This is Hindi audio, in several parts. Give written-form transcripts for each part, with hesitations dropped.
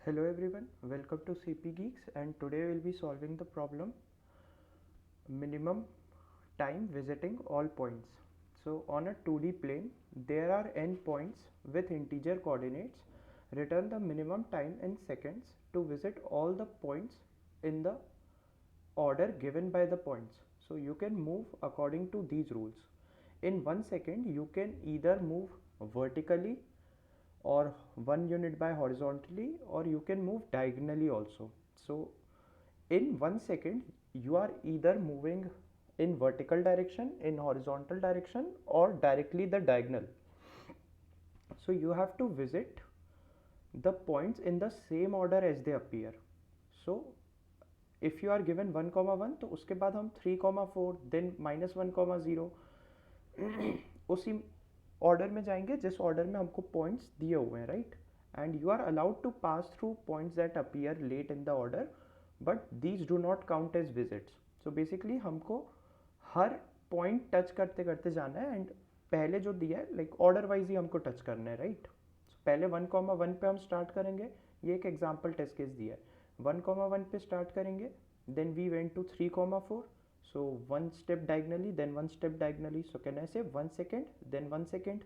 Hello everyone, welcome to CP Geeks, and today we'll be solving the problem minimum time visiting all points. So on a 2D plane there are n points with integer coordinates. Return the minimum time in seconds to visit all the points in the order given by the points. So you can move according to these rules. In 1 second you can either move vertically or 1 unit by horizontally, or you can move diagonally also. So in 1 second you are either moving in vertical direction, in horizontal direction, or directly the diagonal. So you have to visit the points in the same order as they appear. So if you are given 1,1 तो उसके बाद हम 3,4 then -1,0 उसी ऑर्डर में जाएंगे जिस ऑर्डर में हमको पॉइंट्स दिए हुए हैं, right. And you are allowed to pass through points that appear late in the order, but these do not count as visits. So basically हमको हर पॉइंट टच करते करते जाना है, एंड पहले जो दिया है लाइक ऑर्डर वाइज ही हमको टच करना है, राइट. पहले 1,1 पे हम स्टार्ट करेंगे. ये एक एग्जाम्पल टेस्ट केस दिया है. 1,1 पे स्टार्ट करेंगे, then we went to 3,4. So one step diagonally, then one step diagonally. So can I say 1 second, then 1 second,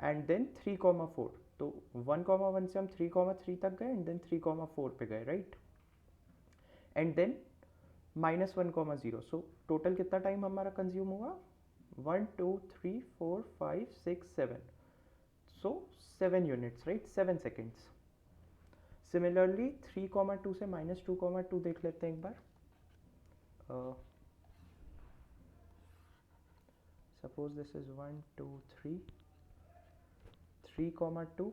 and then 3,4. तो 1,1 से हम 3,3 तक गए, and then 3,4 पे गए, right? And then -1,0. So total कितना टाइम हमारा कंज्यूम हुआ? 1 2 3 4 5 6 7. So 7 units, right? 7 seconds. Similarly 3,2 से -2,2 देख लेते हैं एक बार. Suppose this is 1 2 3 3,2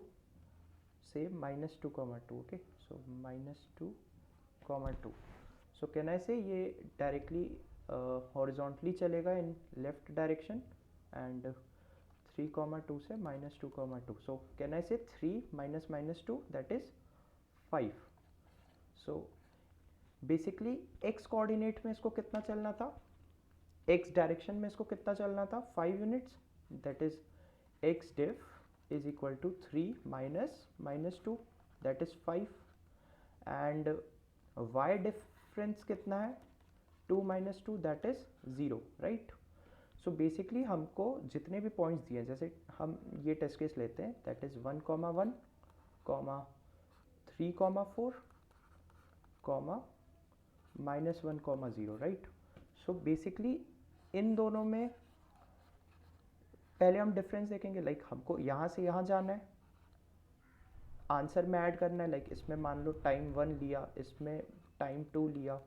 say -2,2. okay, so -2,2. so can I say ये directly horizontally चलेगा in left direction, and 3,2 से -2,2. so can I say 3 minus -2, that is 5. so basically x coordinate में इसको कितना चलना था, x डायरेक्शन में इसको कितना चलना था, 5 units. That is x diff is equal to 3 minus -2, that is 5. And y difference कितना है, 2 minus 2, that is 0, right. So basically हमको जितने भी पॉइंट्स दिए हैं, जैसे हम ये टेस्ट केस लेते हैं, that is 1,1, 3,4, -1,0, right. So basically इन दोनों में पहले हम डिफरेंस देखेंगे. लाइक हमको यहाँ से यहाँ जाना है, आंसर में ऐड करना है. लाइक इसमें मान लो टाइम 1 लिया, इसमें टाइम 2 लिया.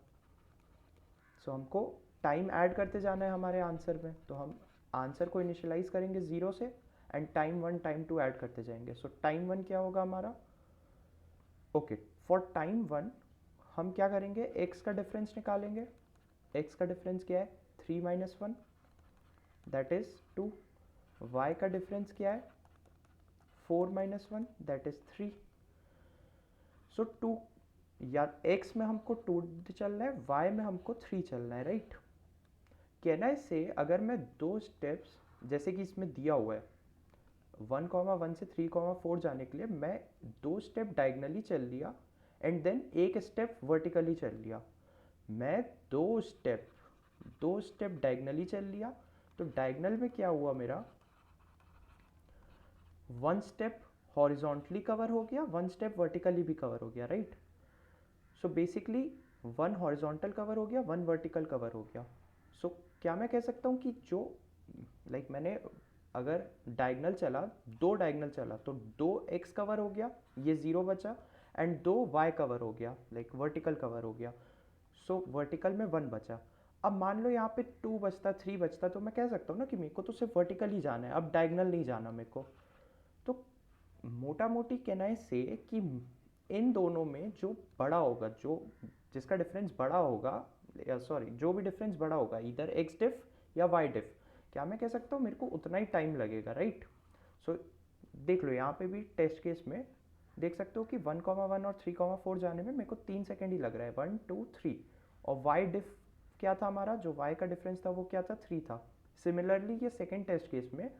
सो हमको टाइम ऐड करते जाना है हमारे आंसर में. तो हम आंसर को इनिशियलाइज करेंगे 0 से, एंड टाइम 1 टाइम 2 ऐड करते जाएंगे. सो टाइम 1 क्या होगा हमारा, ओके. फॉर टाइम 1 हम क्या करेंगे, x का डिफरेंस निकालेंगे. x का डिफरेंस क्या है, 3 माइनस 1, दैट इज 2. y का डिफरेंस क्या है, 4 माइनस 1, दैट इज 3. सो 2 या x में हमको 2 चलना है, y में हमको 3 चलना है, राइट. कैन आई से अगर मैं दो स्टेप्स जैसे कि इसमें दिया हुआ है 1,1 से 3,4 जाने के लिए मैं 2 स्टेप डायगनली चल लिया, एंड देन एक स्टेप वर्टिकली चल लिया. मैं दो स्टेप डायगनली चल लिया, तो डायगनल में क्या हुआ मेरा, 1 स्टेप हॉरिजॉन्टली कवर हो गया, 1 स्टेप वर्टिकली भी कवर हो गया, right. So basically 1 horizontal cover हो गया, 1 वर्टिकल कवर हो गया. सो क्या मैं कह सकता हूँ कि जो लाइक मैंने अगर डायगनल चला, 2 डायगनल चला, तो 2 x कवर हो गया, ये 0 बचा, एंड 2 y कवर हो गया, लाइक वर्टिकल कवर हो गया. सो वर्टिकल में 1 बचा. अब मान लो यहाँ पे 2 बचता, 3 बचता, तो मैं कह सकता हूँ ना कि मेरे को तो सिर्फ वर्टिकल ही जाना है, अब डायगनल नहीं जाना मेरे को. तो मोटा मोटी कहना है से कि इन दोनों में जो बड़ा होगा, जो जिसका डिफरेंस बड़ा होगा, सॉरी जो भी डिफरेंस बड़ा होगा, इधर x डिफ या y डिफ, क्या मैं कह सकता हूँ मेरे को उतना ही टाइम लगेगा, राइट. सो देख लो यहाँ पे भी टेस्ट केस में देख सकते हो कि 1,1 और 3,4 जाने में मेरे को 3 सेकेंड ही लग रहा है, 1 2 3. और y डिफ क्या था हमारा, जो y का डिफरेंस था वो क्या था, 3 था. सिमिलरली ये सेकेंड टेस्ट केस में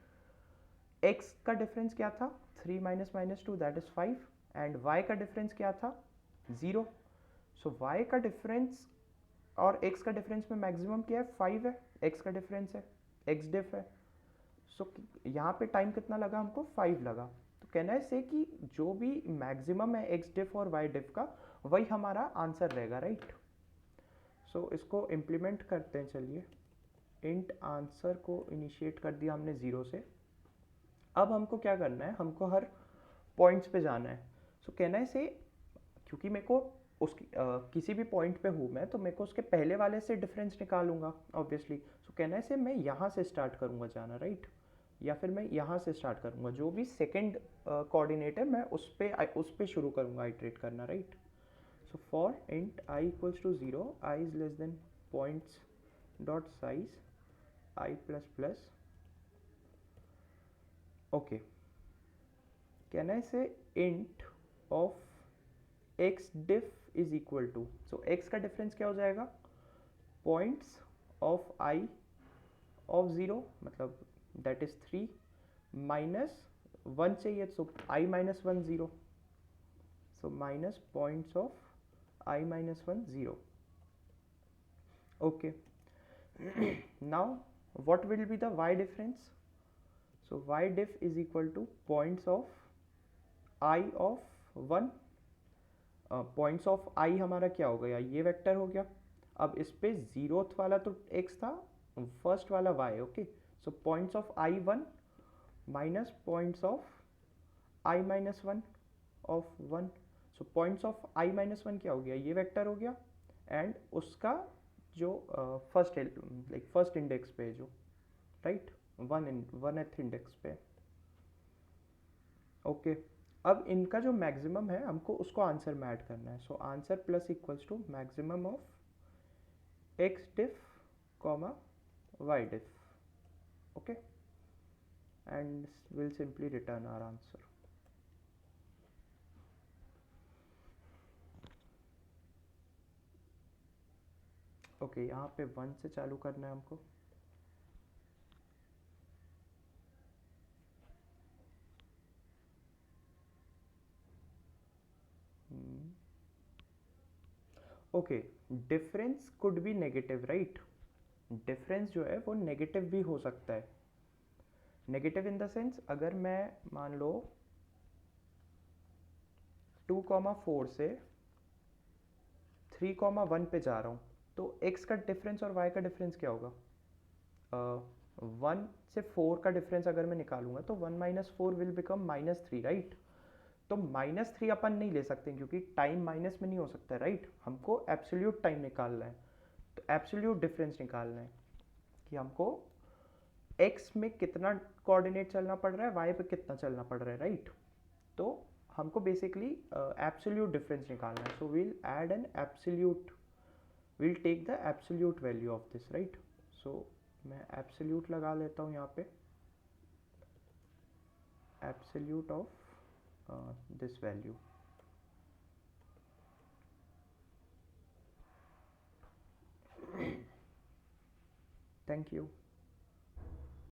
x का डिफरेंस क्या था, 3 minus -2, that is 5, and y का डिफरेंस क्या था 0. सो y का डिफरेंस और x का डिफरेंस में मैक्सिमम क्या है 5 है, x का डिफरेंस है, x डिफ है. सो यहाँ पे टाइम कितना लगा हमको 5 लगा. तो कहना है से कि जो भी मैक्सिमम है x डिफ और y डिफ का वही हमारा आंसर रहेगा, राइट. सो इसको इम्प्लीमेंट करते हैं. चलिए इंट आंसर को इनिशिएट कर दिया हमने 0 से. अब हमको क्या करना है, हमको हर पॉइंट्स पे जाना है. सो कहना है से क्योंकि मेरे को उसकी किसी भी पॉइंट पे हूँ मैं, तो मेरे को उसके पहले वाले से डिफरेंस निकालूंगा ऑब्वियसली. सो कहना है से मैं यहाँ से स्टार्ट करूँगा जाना, राइट. या फिर मैं यहाँ से स्टार्ट करूँगा, जो भी सेकेंड कोऑर्डिनेट है मैं उस पे शुरू करूँगा आइट्रेट करना, right. So for int i equals to 0, i is less than points dot size i plus plus. Okay, कहना है से int of x diff is equal to, so x का डिफरेंस क्या हो जाएगा पॉइंट्स ऑफ i ऑफ 0, मतलब दैट इज 3 माइनस 1 चाहिए, सो i minus 1 0, so minus points of i minus 1 0. Okay, now what will be the y difference? So y diff is equal to points of i of 1. Points of i हमारा क्या हो गया, ये वेक्टर हो गया. अब इस पे जीरोथ वाला तो x था, फर्स्ट वाला y. Okay, so points of I 1 minus points of I minus 1 of 1. So points of I minus 1 क्या हो गया, ये वेक्टर हो गया. एंड उसका जो फर्स्ट इंडेक्स पे जो, राइट, वन इंडेक्स पे. ओके, अब इनका जो मैक्सिमम है हमको उसको आंसर में ऐड करना है. So answer plus equals to maximum of x diff comma y diff. Okay, and will simply return our answer. Okay, यहाँ पे 1 से चालू करना है हमको. Okay, difference could be negative, right. Difference जो है वो नेगेटिव भी हो सकता है. नेगेटिव इन द सेंस, अगर मैं मान लो 2,4 से 3,1 पे जा रहा हूँ, तो x का डिफरेंस और y का डिफरेंस क्या होगा. 1 से 4 का डिफरेंस अगर मैं निकालूंगा तो 1 माइनस 4 विल बिकम -3, राइट. तो -3 अपन नहीं ले सकते क्योंकि टाइम माइनस में नहीं हो सकता, राइट. हमको एब्सोल्यूट टाइम निकालना है, तो एब्सोल्यूट डिफरेंस निकालना है कि हमको x में कितना कोऑर्डिनेट चलना पड़ रहा है, y पे कितना चलना पड़ रहा है, राइट. तो हमको बेसिकली एब्सोल्यूट डिफरेंस निकालना है. So will add an absolute, will take the absolute value of this, right. So मैं एब्सोल्यूट लगा लेता हूँ यहाँ पे, absolute of this value. Thank you.